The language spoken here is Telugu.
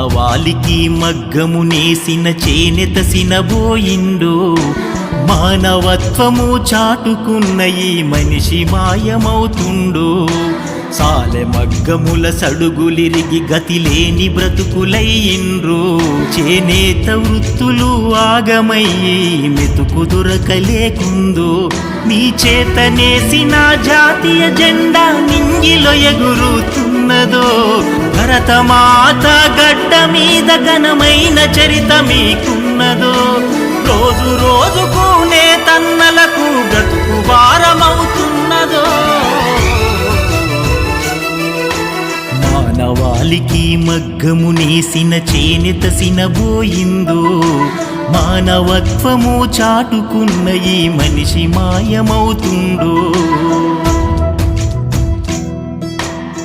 మానవాళికి మగ్గము నేసిన చేనేత సినబోయిండు. మానవత్వము చాటుకున్న ఈ మనిషి మాయమవుతుండు. సాలె మగ్గముల సడుగులిరిగి గతిలేని బ్రతుకులయ్యిండ్రు. చేనేత వృత్తులు ఆగమయ్యి మెతుకు దొరకలేకుందు. నీ చేతనేసిన జాతీయ జెండా నింగిలో ఎగురుతున్నదో. భరతమాత గడ్డ మీద ఘనమైన చరిత మీకున్నదో. రోజు రోజుకు నేతన్నలకు బ్రతుకు భారమవుతున్నదో. మానవాళికి మగ్గము నేసిన చేనేత సినబోయిందో. మానవత్వము చాటుకున్న ఈ మనిషి మాయమవుతుందో.